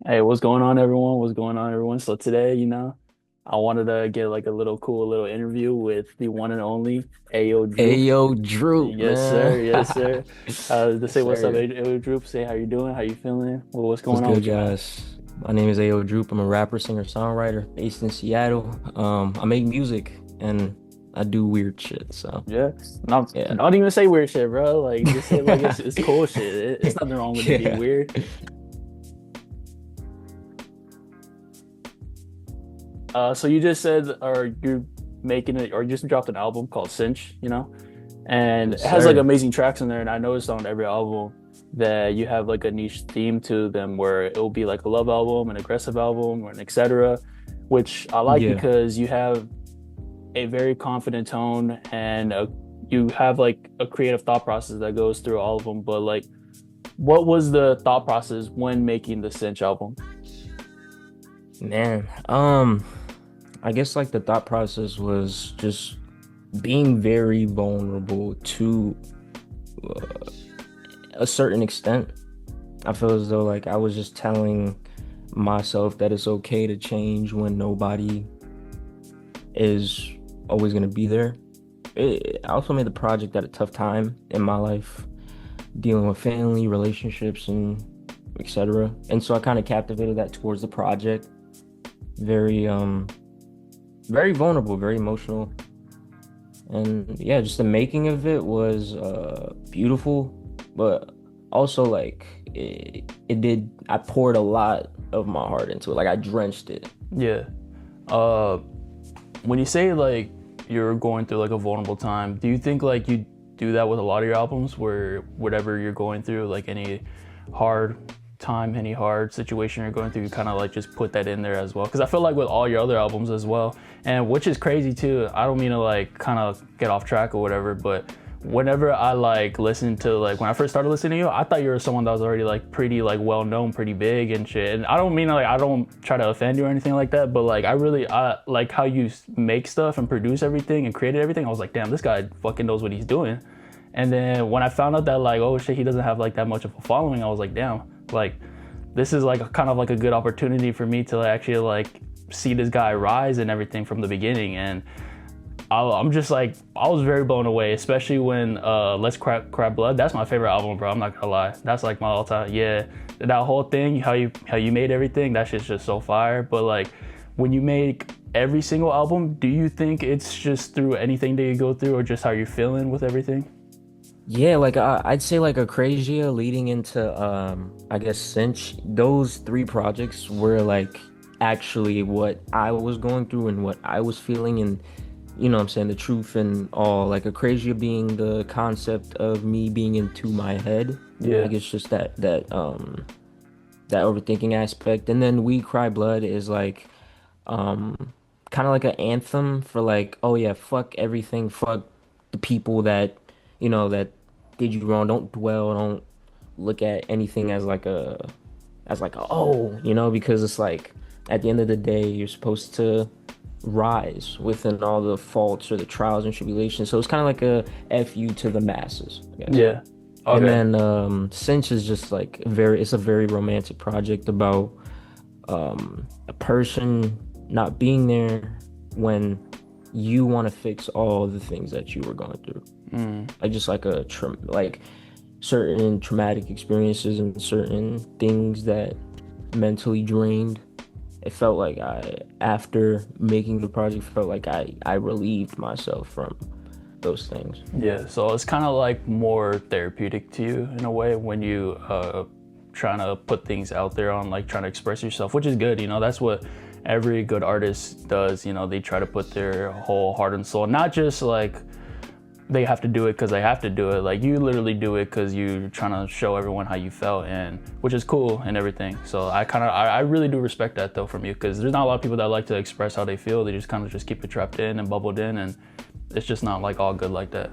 Hey, what's going on, everyone? What's going on, everyone? So today, I wanted to get like a little cool little interview with the one and only Ayodroop. Ayodroop, Yes, sir. man. Yes, sir. To Yes, say what's up, sir. Ayodroop. Say how you doing? How you feeling? Well, what's What's going on good, with you, man? guys? My name is Ayodroop. I'm a rapper, singer, songwriter based in Seattle. I make music and I do weird shit. So, Yeah. Not yeah. don't even say weird shit, bro. Like just say like it's cool shit. It's nothing wrong with it being Yeah. weird. So you just said, or you're making it, or you just dropped an album called Cinch, and it Yes, has like sir. amazing tracks in there. And I noticed on every album that you have like a niche theme to them, where it will be like a love album, an aggressive album, or an etc., which I like Yeah. because you have a very confident tone and you have like a creative thought process that goes through all of them. But like, what was the thought process when making the Cinch album? Man. I guess like the thought process was just being very vulnerable to uh, a certain extent. I feel as though like I was just telling myself that it's okay to change when nobody is always going to be there. I also made the project at a tough time in my life, dealing with family, relationships, and etc. And so I kind of captivated that towards the project. Very, very vulnerable, very emotional. And yeah, just the making of it was beautiful, but also like it did, I poured a lot of my heart into it. Like I drenched it. Yeah. Uh, when you say like you're going through like a vulnerable time, do you think like you do that with a lot of your albums where whatever you're going through, like any hard time, any hard situation you're going through, you kind of like just put that in there as well? Because I feel like with all your other albums as well, and which is crazy too. I don't mean to like kind of get off track or whatever, but whenever I like listen to like when I first started listening to you, I thought you were someone that was already like pretty like well known, pretty big and shit. And I don't mean like I don't try to offend you or anything like that, but like I like how you make stuff and produce everything and created everything. I was like, damn, this guy fucking knows what he's doing. And then when I found out that like, oh shit, he doesn't have like that much of a following, I was like, damn, like this is like a, kind of like a good opportunity for me to like, actually like see this guy rise and everything from the beginning. And I'm just like I was very blown away, especially when Let's Cry Blood. That's my favorite album, bro. I'm not gonna lie. That's like my all time. Yeah, that whole thing, how you made everything. That shit's just so fire. But like when you make every single album, do you think it's just through anything that you go through, or just how you're feeling with everything? Yeah, like I'd say like Acrasia leading into I guess Cinch, those three projects were like actually what I was going through and what I was feeling and you know what I'm saying, the truth and all. Like Acrasia being the concept of me being into my head. Yeah, Like it's just that overthinking aspect. And then We Cry Blood is like um kind of like an anthem for like, oh yeah, fuck everything, fuck the people that that did you wrong. Don't dwell, don't look at anything as like a oh, because it's like at the end of the day you're supposed to rise within all the faults or the trials and tribulations. So it's kind of like a fu to the masses, I guess. yeah. And Okay. then Cinch is just like it's a very romantic project about a person not being there when you want to fix all the things that you were going through. Mm. Like just like like certain traumatic experiences and certain things that mentally drained. It felt like after making the project, felt like I relieved myself from those things. Yeah, so it's kind of like more therapeutic to you in a way when you trying to put things out there on like trying to express yourself, which is good. That's what every good artist does. They try to put their whole heart and soul, not just like they have to do it because they have to do it. Like you literally do it because you're trying to show everyone how you felt, and which is cool and everything. So I really do respect that though from you, because there's not a lot of people that like to express how they feel. They just kind of just keep it trapped in and bubbled in, and it's just not like all good like that.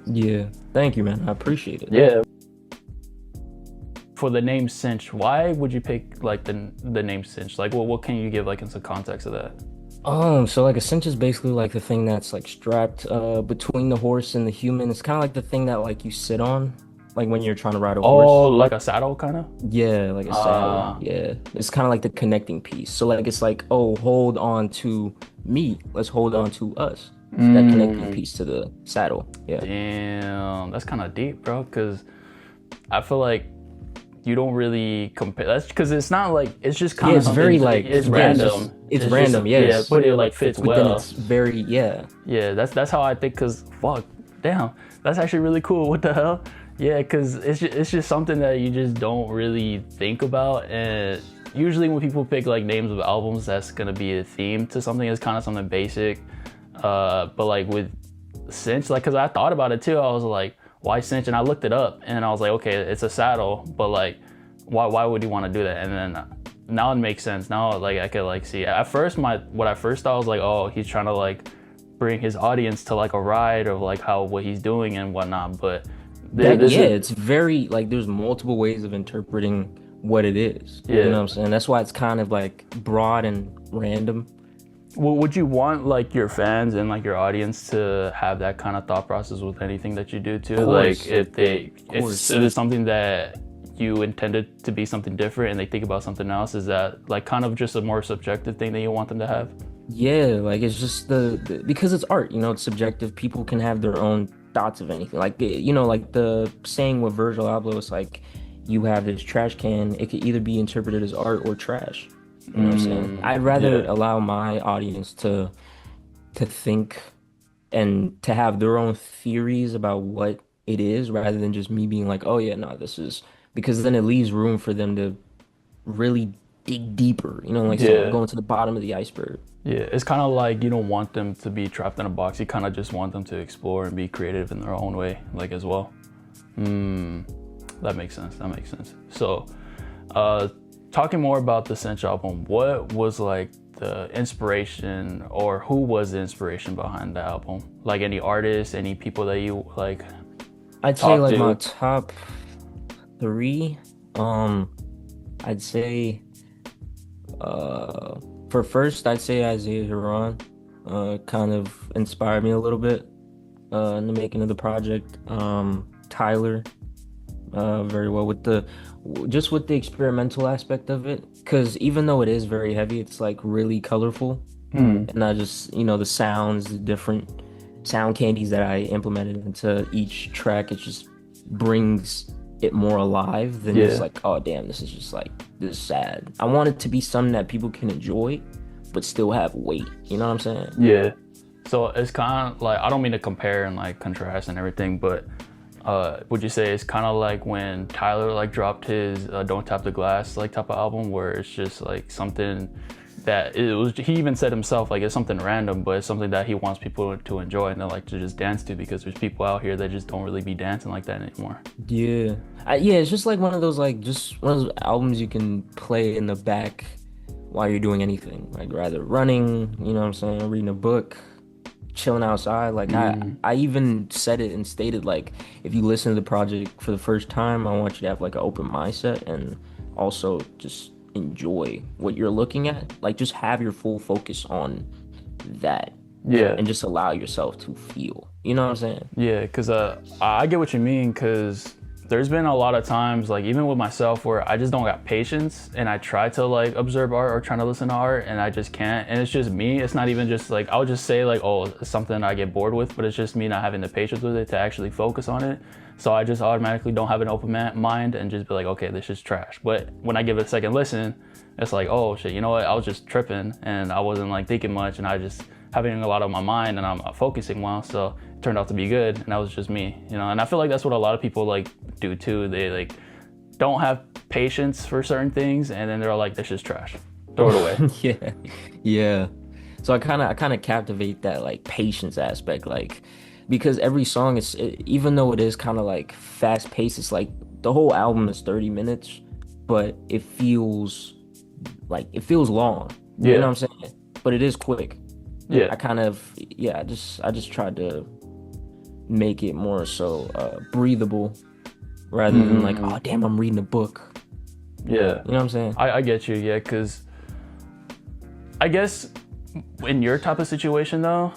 Yeah, thank you, man. I appreciate it. Yeah. For the name Cinch, why would you pick like the name Cinch? Like, what can you give like in some context of that? So like a cinch is basically like the thing that's like strapped between the horse and the human. It's kind of like the thing that like you sit on. like when you're trying to ride a Oh, horse. like a saddle kind of. Yeah, like a saddle. Yeah. It's kind of like the connecting piece. So like it's like, oh, hold on to me. Let's hold on to us. It's that connecting piece to the saddle. Yeah. Damn, that's kind of deep, bro. Because I feel like you don't really compare. That's because it's not like it's just kind Yeah, of it's something. very like It's yeah, random. it's random, Yeah, yes. but it like fits But then well. it's very yeah. Yeah, that's how I think. Cause fuck, damn, that's actually really cool. What the hell? Yeah, cause it's just something that you just don't really think about. And usually when people pick like names of albums, that's gonna be a theme to something. It's kind of something basic. But like with cinch, like, cause I thought about it too. I was like, why cinch? And I looked it up, and I was like, okay, it's a saddle, but like, why would you want to do that? And then now it makes sense. Now like I could like see. At first, what I first thought was like, oh, he's trying to like bring his audience to like a ride of like what he's doing and whatnot. But It's very like there's multiple ways of interpreting what it is. Yeah. You know what I'm saying? That's why it's kind of like broad and random. Well, would you want like your fans and like your audience to have that kind of thought process with anything that you do too? Course. Like if it's something that you intended to be something different and they think about something else, is that like kind of just a more subjective thing that you want them to have? Yeah, like it's just because it's art, you know, it's subjective. People can have their own thoughts of anything. Like you know, like the saying with Virgil Abloh, it's like you have this trash can, it could either be interpreted as art or trash. You know what I'm saying? I'd rather allow my audience to think and to have their own theories about what it is rather than just me being like, oh yeah, no, this is because then it leaves room for them to really dig deeper, you know, like so going to the bottom of the iceberg. Yeah, it's kind of like you don't want them to be trapped in a box. You kind of just want them to explore and be creative in their own way, like as well. That makes sense. That makes sense. So, talking more about the Cinch album, what was like the inspiration, or who was the inspiration behind the album? Like any artists, any people that you like? I'd say like my top three. I'd say for first, I'd say Isaiah Huron. Kind of inspired me a little bit in the making of the project. Tyler, very well with the experimental aspect of it, because even though it is very heavy, it's like really colorful. And I just, you know, the sounds, the different sound candies that I implemented into each track, it just brings it more alive than just like, oh damn, this is just like, this is sad. I want it to be something that people can enjoy but still have weight, you know what I'm saying? Yeah, so it's kind of like, I don't mean to compare and like contrast and everything, but would you say it's kind of like when Tyler like dropped his Don't Tap the Glass like type of album, where it's just like something that he even said himself, like it's something random, but it's something that he wants people to enjoy and they like to just dance to, because there's people out here that just don't really be dancing like that anymore. Yeah. Yeah, it's just like one of those, like just one of those albums you can play in the back while you're doing anything, like rather running, you know what I'm saying, reading a book, chilling outside. Like I even said it and stated, like, if you listen to the project for the first time, I want you to have like an open mindset and also just enjoy what you're looking at. Like just have your full focus on that. Yeah. And just allow yourself to feel. You know what I'm saying? Yeah, because I get what you mean, because there's been a lot of times, like even with myself, where I just don't got patience and I try to like observe art or trying to listen to art and I just can't. And it's just me. It's not even just like, I would just say like, oh, it's something I get bored with, but it's just me not having the patience with it to actually focus on it. So I just automatically don't have an open mind and just be like, okay, this is trash. But when I give it a second listen, it's like, oh shit, you know what? I was just tripping and I wasn't like thinking much and I just having a lot on my mind and I'm focusing well. So it turned out to be good, and that was just me, you know. And I feel like that's what a lot of people like do too. They like don't have patience for certain things, and then they're like, this is trash, throw it away. Yeah. So I kind of captivate that like patience aspect, like, because every song is, even though it is kind of like fast paced, it's like the whole album is 30 minutes, but it feels long. You know what I'm saying? But it is quick. Yeah. I just tried to make it more so breathable rather than like, oh damn, I'm reading a book. Yeah. You know what I'm saying? I get you, yeah, because I guess in your type of situation though,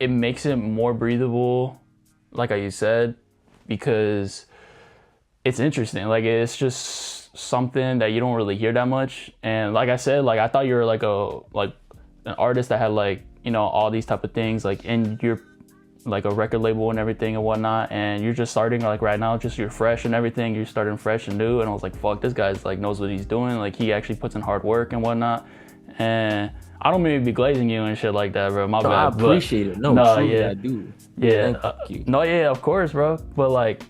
it makes it more breathable like I said, because it's interesting. Like it's just something that you don't really hear that much. And like I said, like I thought you were like an artist that had like, you know, all these type of things like in your like a record label and everything and whatnot, and you're just starting like right now, just you're fresh and everything, you're starting fresh and new. And I was like, fuck, this guy's like knows what he's doing, like he actually puts in hard work and whatnot. And I don't mean to be glazing you and shit like that, bro, my No, bad. I appreciate it. No, truly, Yeah, I do. yeah, Thank you. no, yeah, of course, bro. But like,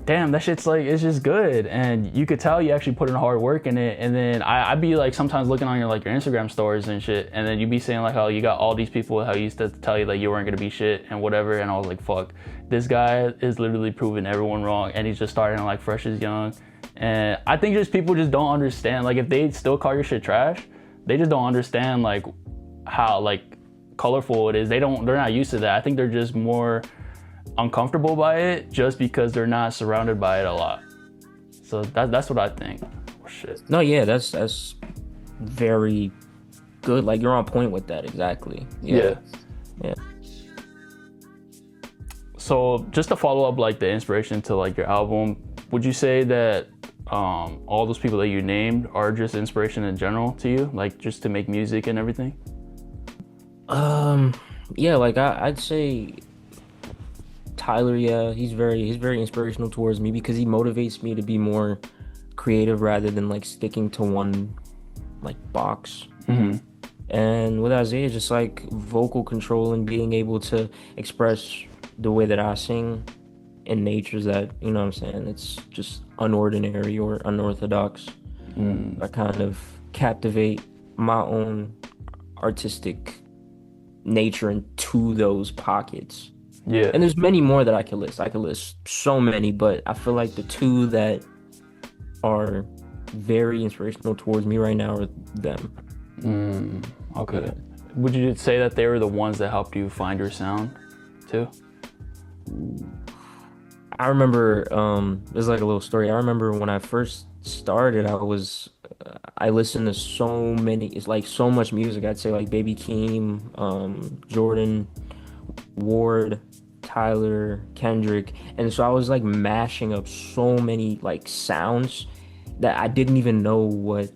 damn, that shit's like, it's just good. And you could tell you actually put in hard work in it. And then I'd be like sometimes looking on your like your Instagram stories and shit, and then you'd be saying like how you got all these people, how you used to tell you like you weren't gonna be shit and whatever. And I was like, fuck, this guy is literally proving everyone wrong, and he's just starting like fresh as young. And I think just people just don't understand, like if they still call your shit trash, they just don't understand like how like colorful it is. They're not used to that. I think they're just more uncomfortable by it just because they're not surrounded by it a lot. So that's what I think. Oh, shit. No, yeah, that's very good. Like you're on point with that exactly. Yeah. Yeah. So just to follow up like the inspiration to like your album, would you say that all those people that you named are just inspiration in general to you, like just to make music and everything? Yeah, like I'd say Tyler, yeah, he's very inspirational towards me because he motivates me to be more creative rather than like sticking to one like box. Mm-hmm. And with Isaiah, just like vocal control and being able to express the way that I sing in natures that, you know what I'm saying, it's just unordinary or unorthodox. I kind of captivate my own artistic nature into those pockets. Yeah. And there's many more that I could list. I could list so many, but I feel like the two that are very inspirational towards me right now are them. Okay. Yeah. Would you say that they were the ones that helped you find your sound too? I remember, there's like a little story. I remember when I first started, I listened to so many, it's like so much music. I'd say like Baby Keem, Jordan, Ward, Tyler, Kendrick. And so I was like mashing up so many like sounds that I didn't even know what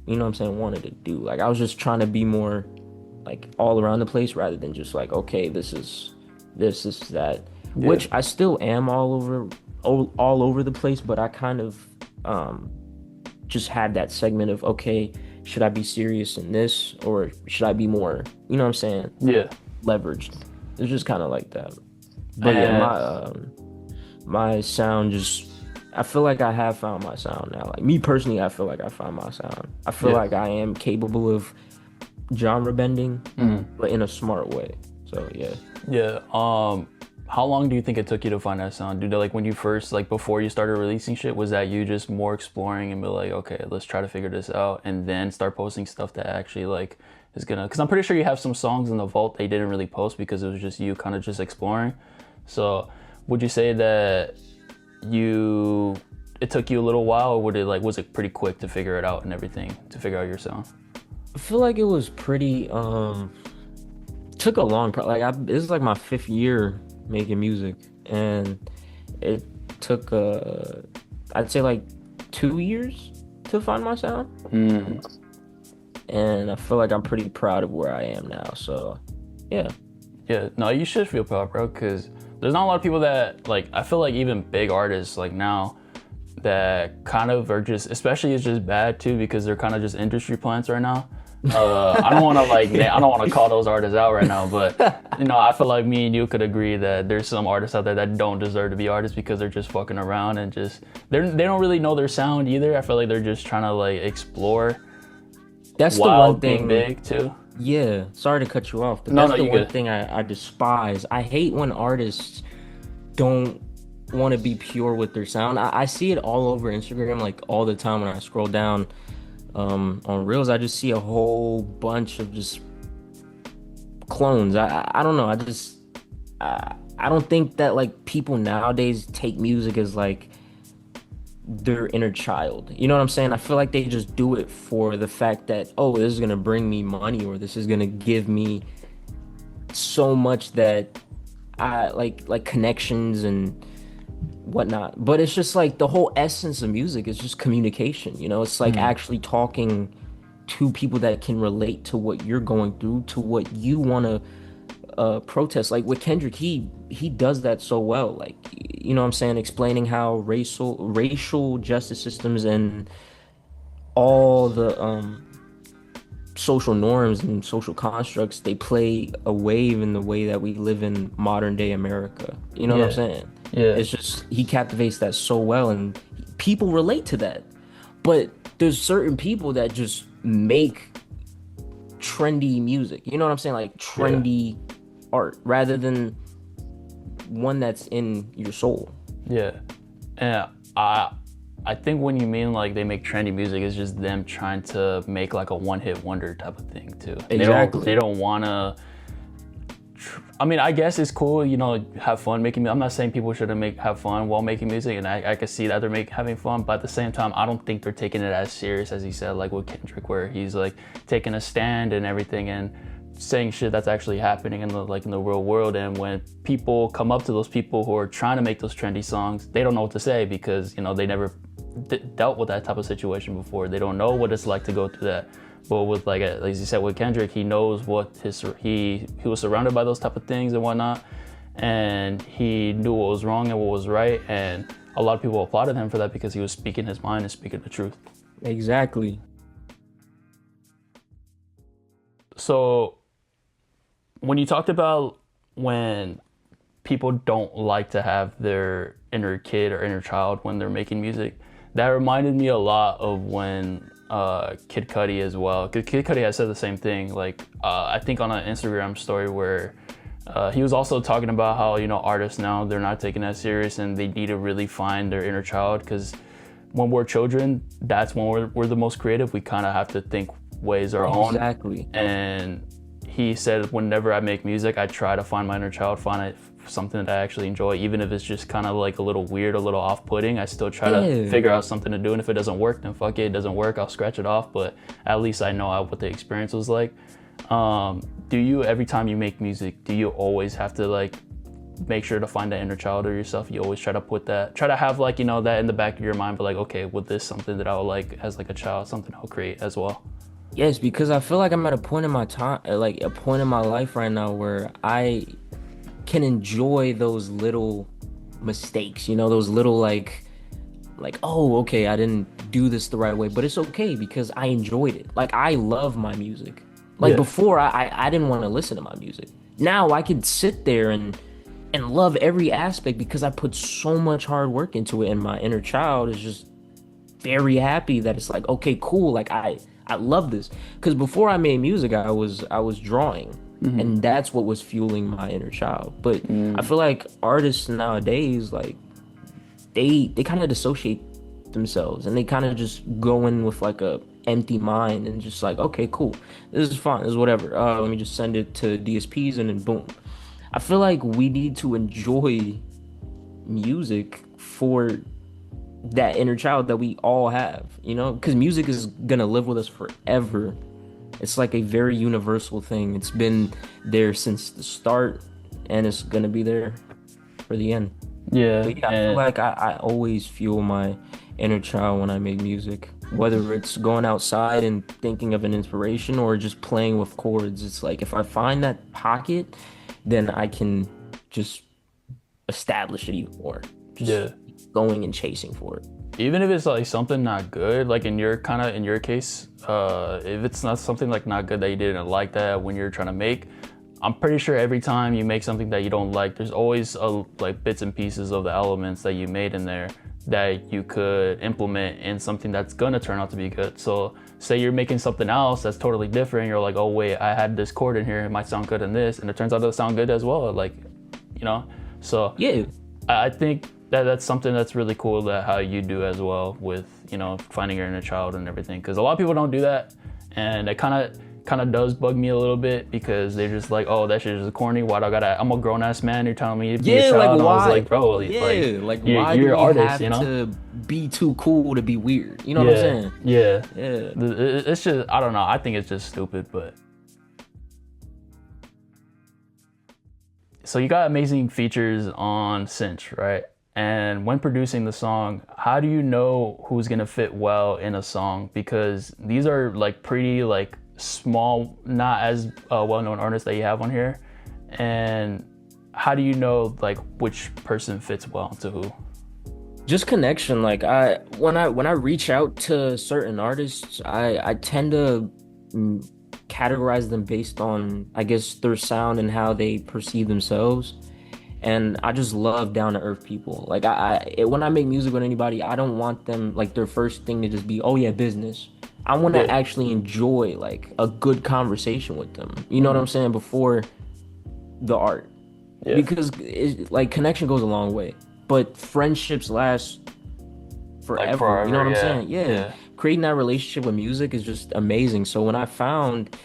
you know what I'm saying, wanted to do. Like I was just trying to be more like all around the place rather than just like, okay, this is that. Yeah. Which I still am all over the place, but I kind of just had that segment of, okay, should I be serious in this or should I be more, you know what I'm saying? Yeah. Leveraged. It's just kind of like that. But yeah, my sound just, I feel like I have found my sound now. Like me personally, I feel like I found my sound. I feel like I am capable of genre bending, but in a smart way. So yeah. Yeah. How long do you think it took you to find that sound? Dude, like when you first, like before you started releasing shit, was that you just more exploring and be like, okay, let's try to figure this out and then start posting stuff that actually like is gonna, because I'm pretty sure you have some songs in the vault that you didn't really post because it was just you kind of just exploring. So would you say that it took you a little while, or was it pretty quick to figure it out and everything, to figure out your sound? I feel like it was pretty, took a long, this is like my 5th year making music, and it took I'd say like 2 years to find my sound. And I feel like I'm pretty proud of where I am now. So yeah, no, you should feel proud, bro, because there's not a lot of people that, like, I feel like even big artists like now that kind of are just, especially it's just bad too because they're kind of just industry plants right now. I don't want to I don't want to call those artists out right now, but you know, I feel like me and you could agree that there's some artists out there that don't deserve to be artists because they're just fucking around and just they don't really know their sound either. I feel like they're just trying to like explore. That's the one thing. Big too. Yeah, sorry to cut you off, but that's the one thing I despise. I hate when artists don't want to be pure with their sound. I see it all over Instagram, like all the time when I scroll down. On Reels, I just see a whole bunch of just clones. I don't know. I don't think that like people nowadays take music as like their inner child. You know what I'm saying? I feel like they just do it for the fact that, oh, this is gonna bring me money or this is gonna give me so much that like connections and whatnot. But it's just like the whole essence of music is just communication, you know? It's like Mm. actually talking to people that can relate to what you're going through, to what you want to protest. Like with Kendrick, he does that so well. Like, you know what I'm saying, explaining how racial justice systems and all the social norms and social constructs, they play a wave in the way that we live in modern day America. You know what I'm Yeah. saying? Yeah. It's just he captivates that so well, and people relate to that. But there's certain people that just make trendy music. You know what I'm saying? Like Yeah. trendy art rather than one that's in your soul. Yeah. And I think when you mean like they make trendy music, it's just them trying to make like a one-hit wonder type of thing too. They Exactly. don't want to. I mean, I guess it's cool, you know, have fun making. I'm not saying people shouldn't have fun while making music, and I can see that they're having fun. But at the same time, I don't think they're taking it as serious as he said, like with Kendrick, where he's like taking a stand and everything and saying shit that's actually happening in the real world. And when people come up to those people who are trying to make those trendy songs, they don't know what to say because you know they never dealt with that type of situation before. They don't know what it's like to go through that. But with like as you said with Kendrick, he knows what he was surrounded by those type of things and whatnot, and he knew what was wrong and what was right, and a lot of people applauded him for that because he was speaking his mind and speaking the truth. Exactly. So when you talked about when people don't like to have their inner kid or inner child when they're making music, that reminded me a lot of when Kid Cudi as well. Cause Kid Cudi has said the same thing. Like I think on an Instagram story where he was also talking about how you know artists now they're not taking that serious and they need to really find their inner child because when we're children, that's when we're the most creative. We kind of have to think ways our own. Exactly. And he said, whenever I make music, I try to find my inner child, find it something that I actually enjoy, even if it's just kind of like a little weird, a little off-putting. I still try to Yeah. figure out something to do, and if it doesn't work, then fuck it. It doesn't work, I'll scratch it off. But at least I know what the experience was like. Do you every time you make music, do you always have to like make sure to find that inner child of yourself? You always try to have like you know that in the back of your mind, but like okay, with this something that I'll like as like a child, something I'll create as well. Yes, because I feel like I'm at a point in my time, like a point in my life right now where I can enjoy those little mistakes, you know, those little like, oh, okay, I didn't do this the right way, but it's okay because I enjoyed it. Like I love my music. Like Yeah. before I didn't want to listen to my music. Now I can sit there and love every aspect because I put so much hard work into it, and my inner child is just very happy that it's like, okay, cool, like I love this. Because before I made music, I was drawing, and that's what was fueling my inner child. But I feel like artists nowadays, like they kind of dissociate themselves, and they kind of just go in with like a empty mind and just like, okay, cool, this is fine, this is whatever. Let me just send it to DSPs, and then boom. I feel like we need to enjoy music for that inner child that we all have, you know, because music is gonna live with us forever. It's like a very universal thing. It's been there since the start, and it's gonna be there for the end. Yeah. But yeah, I feel And like I always fuel my inner child when I make music, whether it's going outside and thinking of an inspiration or just playing with chords. It's like if I find that pocket, then I can just establish it even more. Just yeah. going and chasing for it. Even if it's like something not good, like in your case, if it's not something like not good that you didn't like that when you're trying to make, I'm pretty sure every time you make something that you don't like, there's always like bits and pieces of the elements that you made in there that you could implement in something that's gonna turn out to be good. So say you're making something else that's totally different, you're like, oh wait, I had this chord in here, it might sound good in this, and it turns out to sound good as well, like, you know? So Yeah, I think that's something that's really cool that how you do as well with, you know, finding your inner child and everything. Because a lot of people don't do that, and it kind of does bug me a little bit because they're just like, oh, that shit is corny. Why do I gotta? I'm a grown ass man. You're telling me to be a yeah, child. like And I was why? like, bro, Yeah, like you're, why you're do an we artist, have you know? to be too cool to be weird? You know what I'm Yeah, saying? yeah. Yeah. It's just I don't know. I think it's just stupid, but so you got amazing features on Cinch, right? And when producing the song, how do you know who's gonna fit well in a song? Because these are like pretty like small, not as well-known artists that you have on here. And how do you know like which person fits well to who? Just connection. Like when I reach out to certain artists, I tend to mm, categorize them based on, I guess, their sound and how they perceive themselves. And I just love down to earth people. Like when I make music with anybody, I don't want them like their first thing to just be, oh yeah, business. I want Yeah. to actually enjoy like a good conversation with them. You know what Mhm. I'm saying? Before the art, Yeah. because like connection goes a long way, but friendships last Like forever. You know forever, what I'm yeah. saying? Yeah. Yeah. Creating that relationship with music is just amazing. So when I found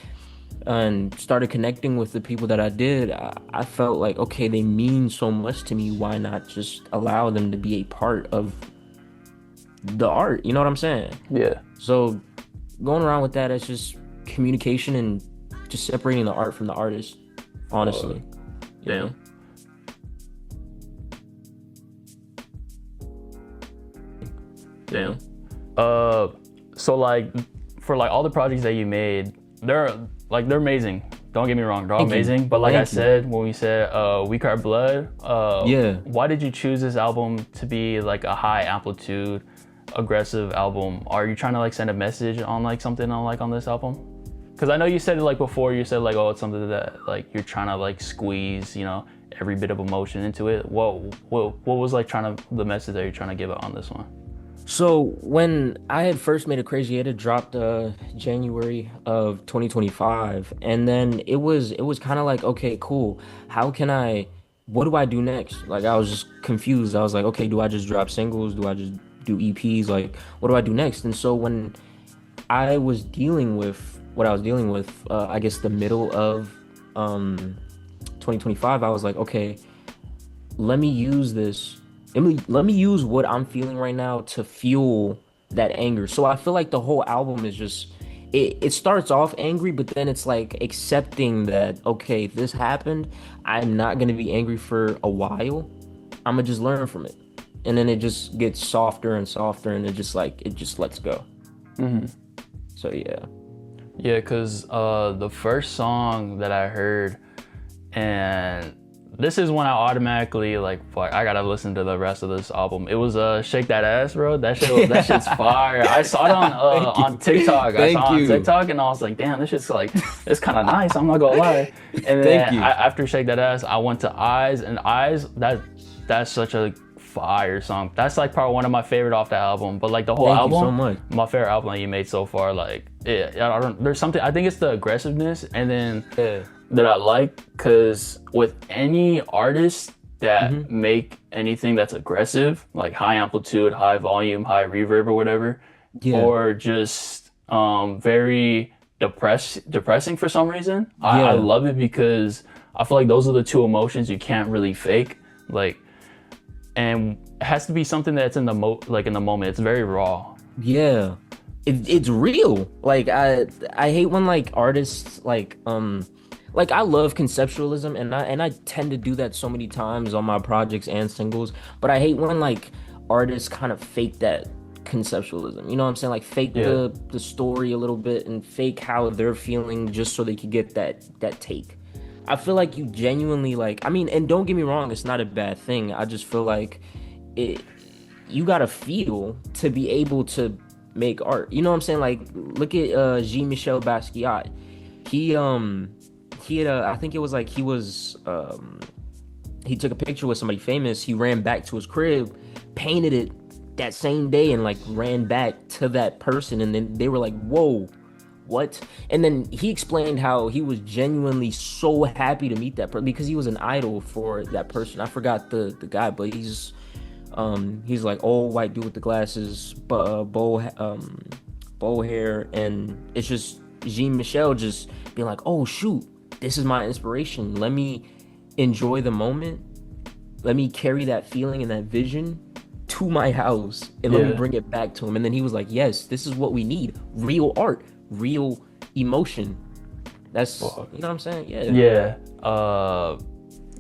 and started connecting with the people that I did, I felt like, okay, they mean so much to me. Why not just allow them to be a part of the art? You know what I'm saying? Yeah. So going around with that, it's just communication and just separating the art from the artist, Fuck. honestly. Yeah. Damn. Yeah. Damn. Uh, so like for like all the projects that you made, they're amazing. Don't get me wrong, they're all Thank you. amazing. But like I Thank you. said when we said We Cry Blood, Yeah. why did you choose this album to be like a high amplitude, aggressive album? Are you trying to like send a message on like something on this album? Because I know you said it like before. You said like, oh, it's something that like you're trying to like squeeze, every bit of emotion into it. What was like the message that you're trying to give out on this one? So when I had first made a Crazy Eight, it dropped January of 2025, and then it was kind of like, okay, cool. How can I? What do I do next? Like I was just confused. I was like, okay, do I just drop singles? Do I just do EPs? Like what do I do next? And so when I was dealing with what I was dealing with, I guess the middle of 2025, I was like, okay, let me use this. Let me use what I'm feeling right now to fuel that anger. So I feel like the whole album is just it starts off angry, but then it's like accepting that, okay, this happened. I'm not gonna be angry for a while. I'm gonna just learn from it. And then it just gets softer and softer, and it just lets go. Mm-hmm. So yeah. Yeah, cause the first song that I heard, and this is when I automatically like, fuck, I gotta listen to the rest of this album. It was Shake That Ass, bro. That shit's fire. I saw it on Thank you. on TikTok. I Thank saw it on you. TikTok and I was like, damn, this shit's like, it's kind of nice. I'm not gonna lie. And Thank then you. after Shake That Ass, I went to Eyes, and Eyes, that's such a fire song. That's like probably one of my favorite off the album. But like the whole Thank you album, so much. my favorite album that you made so far, like I don't. There's something. I think it's the aggressiveness, and then Yeah. that I like, because with any artist that Mm-hmm. make anything that's aggressive, like high amplitude, high volume, high reverb or whatever, Yeah. or just very depressing for some reason, I Yeah. love it, because I feel like those are the two emotions you can't really fake. Like, and it has to be something that's in in the moment. It's very raw. Yeah. It's real. Like I hate when like artists like I love conceptualism, and I tend to do that so many times on my projects and singles, but I hate when like artists kind of fake that conceptualism. You know what I'm saying? Like fake Yeah. the story a little bit and fake how they're feeling just so they could get that take. I feel like you genuinely like, I mean, and don't get me wrong, it's not a bad thing. I just feel like it you gotta feel to be able to make art. You know what I'm saying? Like look at Jean-Michel Basquiat. He had I think it was like he took a picture with somebody famous. He ran back to his crib, painted it that same day, and like ran back to that person, and then they were like, whoa, what? And then he explained how he was genuinely so happy to meet that person because he was an idol for that person. I forgot the guy, but he's like old white dude with the glasses, bow hair, and it's just Jean Michel just being like, oh shoot, this is my inspiration. Let me enjoy the moment. Let me carry that feeling and that vision to my house, and let me Yeah. bring it back to him. And then he was like, yes, this is what we need. Real art, real emotion. That's, Fuck. you know what I'm saying? Yeah. Yeah.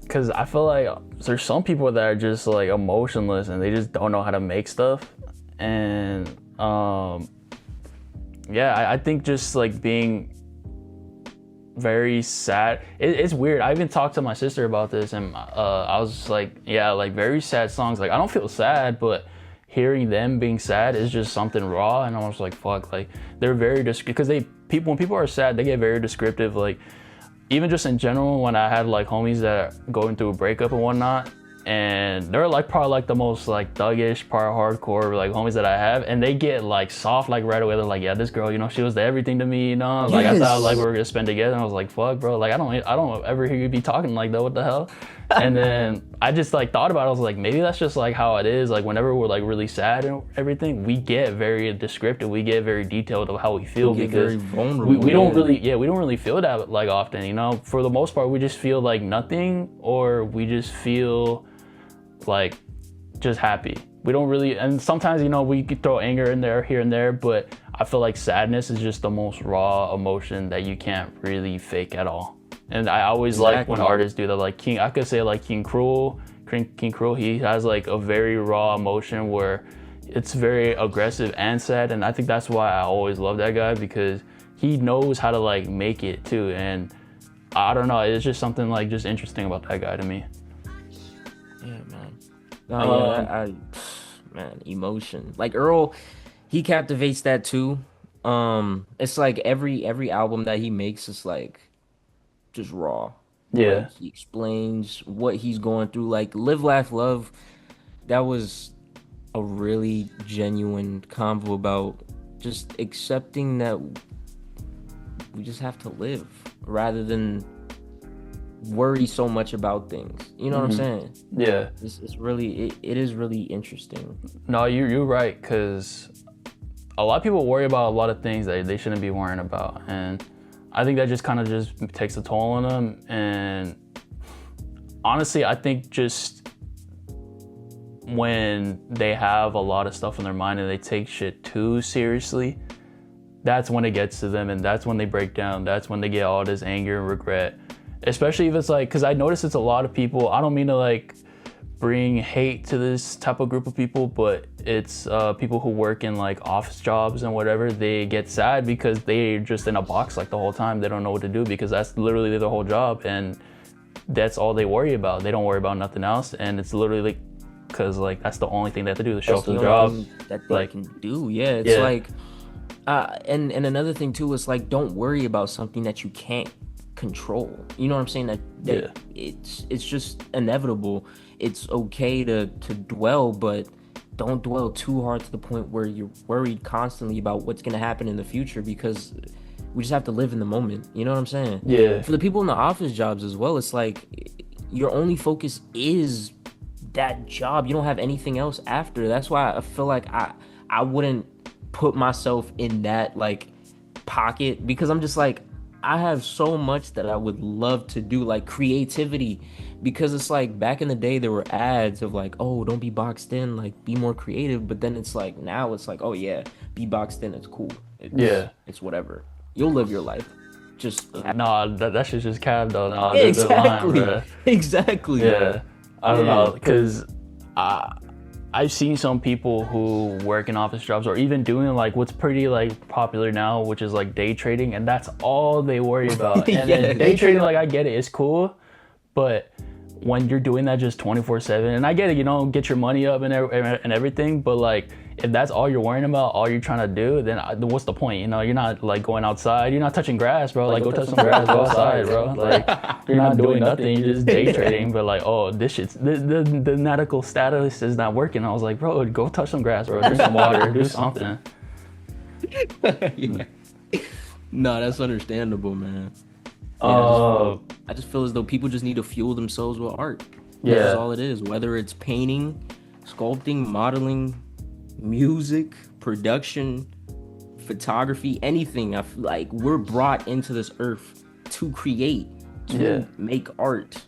because I feel like there's some people that are just like emotionless and they just don't know how to make stuff. And yeah, I think just like being very sad. It's weird. I even talked to my sister about this, and I was just like, yeah, like very sad songs. Like I don't feel sad, but hearing them being sad is just something raw. And I was like, fuck, like they're very because when people are sad, they get very descriptive. Like even just in general, when I had like homies that are going through a breakup and whatnot, and they're like probably like the most like thuggish, part hardcore like homies that I have, and they get like soft like right away. They're like, yeah, this girl, you know, she was the everything to me, you know. Like I thought like we were gonna spend together, and I was like, fuck, bro, like I don't ever hear you be talking like that. What the hell? And then I just like thought about it. I was like, maybe that's just like how it is. Like whenever we're like really sad and everything, we get very descriptive. We get very detailed of how we feel because we don't really feel that like often. You know, for the most part, we just feel like nothing, or we just feel like just happy. We don't really, and sometimes, you know, we could throw anger in there here and there, but I feel like sadness is just the most raw emotion that you can't really fake at all. And I always like when artists do that. Like I could say like King Cruel, he has like a very raw emotion where it's very aggressive and sad, and I think that's why I always love that guy, because he knows how to like make it too. And I don't know, it's just something like just interesting about that guy to me. Yeah, man. No, man, emotion. Like Earl, he captivates that too. It's like every album that he makes is like just raw. Yeah. Like, he explains what he's going through. Like Live, Laugh, Love, that was a really genuine convo about just accepting that we just have to live rather than worry so much about things. You know what I'm saying? Yeah. It's really, it is really interesting. No, you're right, because a lot of people worry about a lot of things that they shouldn't be worrying about, and I think that just kind of just takes a toll on them. And honestly, I think just when they have a lot of stuff in their mind and they take shit too seriously, that's when it gets to them, and that's when they break down. That's when they get all this anger and regret. Especially if it's like, because I notice it's a lot of people, I don't mean to like bring hate to this type of group of people, but it's people who work in like office jobs and whatever. They get sad because they're just in a box like the whole time. They don't know what to do, because that's literally their whole job, and that's all they worry about. They don't worry about nothing else, and it's literally because like that's the only thing they have to do to show up to the job that they can do. Yeah, it's like and another thing too is like, don't worry about something that you can't control. You know what I'm saying? That it's just inevitable. It's okay to dwell, but don't dwell too hard to the point where you're worried constantly about what's going to happen in the future, because we just have to live in the moment. You know what I'm saying? Yeah. For the people in the office jobs as well, it's like your only focus is that job. You don't have anything else after. That's why I feel like I wouldn't put myself in that like pocket, because I'm just like, I have so much that I would love to do, like creativity, because it's like back in the day there were ads of like, oh, don't be boxed in, like be more creative. But then it's like, now it's like, oh yeah, be boxed in, it's cool. It's whatever. You'll live your life. Just that shit's just cab though. Nah, exactly. Exactly. Yeah. I don't know, because I've seen some people who work in office jobs, or even doing like what's pretty like popular now, which is like day trading, and that's all they worry about. And then day trading, like I get it, it's cool, but when you're doing that just 24/7, and I get it, you know, get your money up and everything, but like if that's all you're worrying about, all you're trying to do, then what's the point? You know, you're not like going outside, you're not touching grass, bro. Like go touch some grass, go outside, bro. Like you're not doing nothing, you're just day trading. But like, oh, this shit's the medical status is not working. I was like, bro, go touch some grass, bro. Drink some water, do something. No, that's understandable, man. I just feel as though people just need to fuel themselves with art. That's all it is. Whether it's painting, sculpting, modeling, music, production, photography, anything. I feel like we're brought into this earth to create, to make art.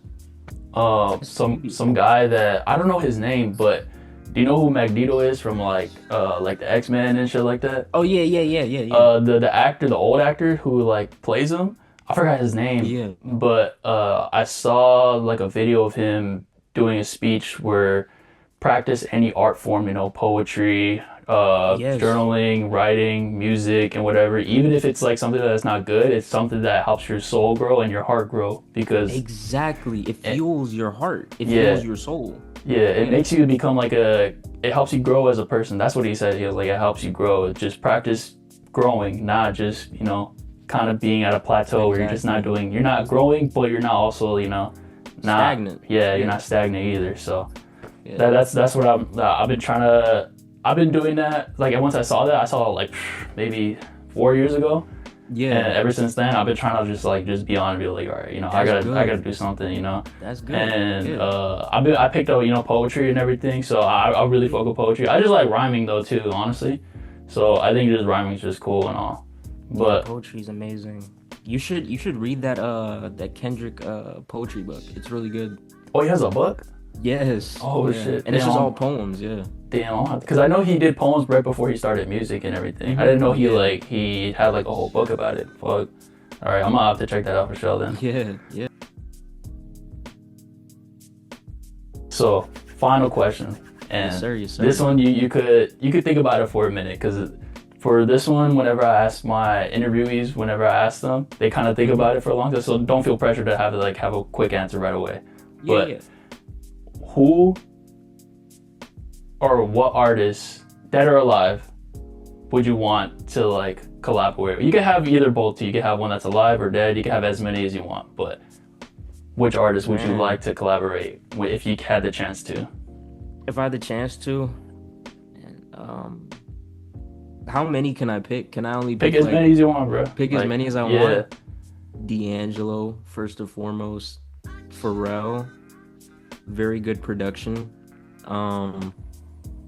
Some guy that I don't know his name, but do you know who Magneto is from like the X-Men and shit like that? Oh yeah. The actor, the old actor who like plays him. I forgot his name, Yeah. but I saw like a video of him doing a speech where practice any art form, poetry, Yes. journaling, writing, music, and whatever. Even if it's like something that's not good, it's something that helps your soul grow and your heart grow because Exactly. It it, fuels your heart. It yeah, fuels your soul. yeah, it makes you become like it helps you grow as a person. That's what he said. He was like, it helps you grow. Just practice growing, not just, kind of being at a plateau where you're just not Exactly. doing, you're not growing, but you're not also, not, Stagnant. yeah, you're Yeah. not stagnant either. So Yeah. that's what I've been trying to, I've been doing that. Like, and once I saw that, I saw it like maybe 4 years ago. And Yeah. ever since then, I've been trying to just be on and be like, all right, That's I gotta good. do something. That's good. And Yeah. I picked up poetry and everything, so I really fuck with poetry. I just like rhyming though too, honestly. So I think just rhyming is just cool and all. Yeah, But poetry's amazing. You should read that Kendrick poetry book. It's really good. oh, he has a book. Yes. Oh Yeah. shit, And it's just all poems, yeah. damn, because I know he did poems right before he started music and everything. I didn't know Yeah. he had like a whole book about it. Fuck. All right, I'm gonna have to check that out for sure then. Yeah. Yeah. So, final question, and Yes, sir. Yes, sir. this one you could think about it for a minute, because for this one, whenever I ask my interviewees, whenever I ask them, they kind of think about it for a long time. So don't feel pressure to have a quick answer right away. Yeah, But yeah. who or what artists, dead or alive, would you want to like collaborate with? You can have either both. You can have one that's alive or dead. You can have as many as you want. But which artist would you Man. like to collaborate with if you had the chance to? If I had the chance to, how many can I pick? Can I only Pick pick as like many as you want, bro. pick as many as I yeah. want? D'Angelo, first and foremost. Pharrell, very good production.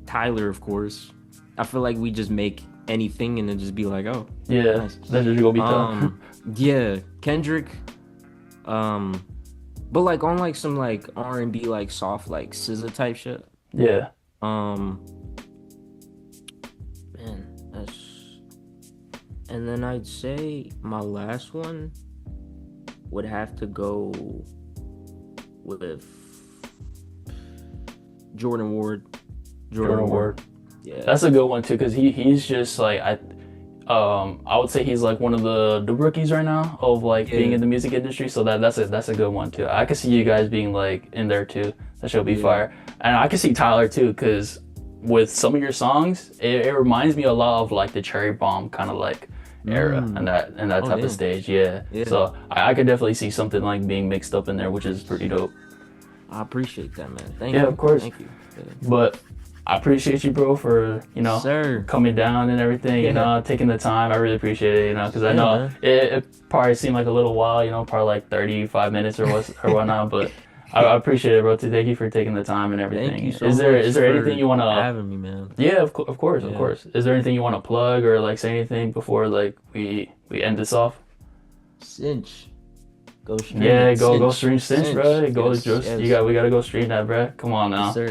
Tyler, of course. I feel like we just make anything and then just be like, oh, Yeah, nice. that's just gonna be tough. Yeah, Kendrick. But like on like some like R&B like soft like SZA type shit. Yeah, Man, that's. And then I'd say my last one would have to go with Jordan Ward. Jordan Ward. Yeah. That's a good one too, because he's just like I would say he's like one of the rookies right now of like being Yeah. in the music industry. So that's a good one too. I could see you guys being like in there too. That should be Yeah. fire. And I could see Tyler too, because with some of your songs, it reminds me a lot of like the Cherry Bomb kind of like era and that Oh, type yeah. of stage. Yeah. Yeah. So I could definitely see something like being mixed up in there, which is pretty dope. I appreciate that, man. Thank Yeah, you. of course. Thank you. Yeah. But I appreciate you, bro, for Sir. coming down and everything. Yeah. Taking the time. I really appreciate it. Because I Yeah, know man. it probably seemed like a little while. Probably like 35 minutes or whatnot. But I appreciate it, bro. Thank you for taking the time and everything. Thank you so is there much for anything you want to? having me, man. Yeah, of course, of Yeah. course. Is there anything you want to plug or like say anything before like we end this off? CINCH. Go stream. Yeah, it. go stream CINCH, bro. Go Yes, just yes. we gotta go stream that, bro. Come on now. Yes, sir.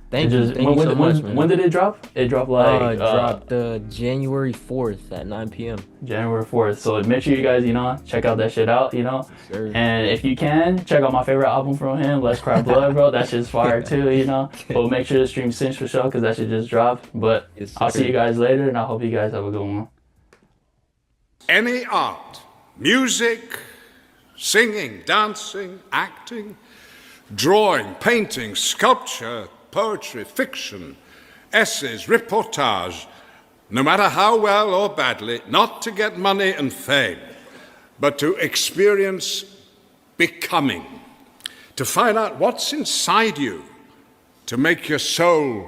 It Thank you. just- Thank you so much, man. when did it drop? It dropped like It dropped January 4th at 9 p.m. January 4th. So make sure you guys, check out that shit out, Sir. And if you can, check out my favorite album from him, Let's Cry Blood, bro. That shit's fire too, But make sure to stream Cinch for sure, because that shit just dropped. But Yes, I'll see sir. you guys later, and I hope you guys have a good one. Any art, music, singing, dancing, acting, drawing, painting, sculpture, poetry, fiction, essays, reportage, no matter how well or badly, not to get money and fame, but to experience becoming, to find out what's inside you, to make your soul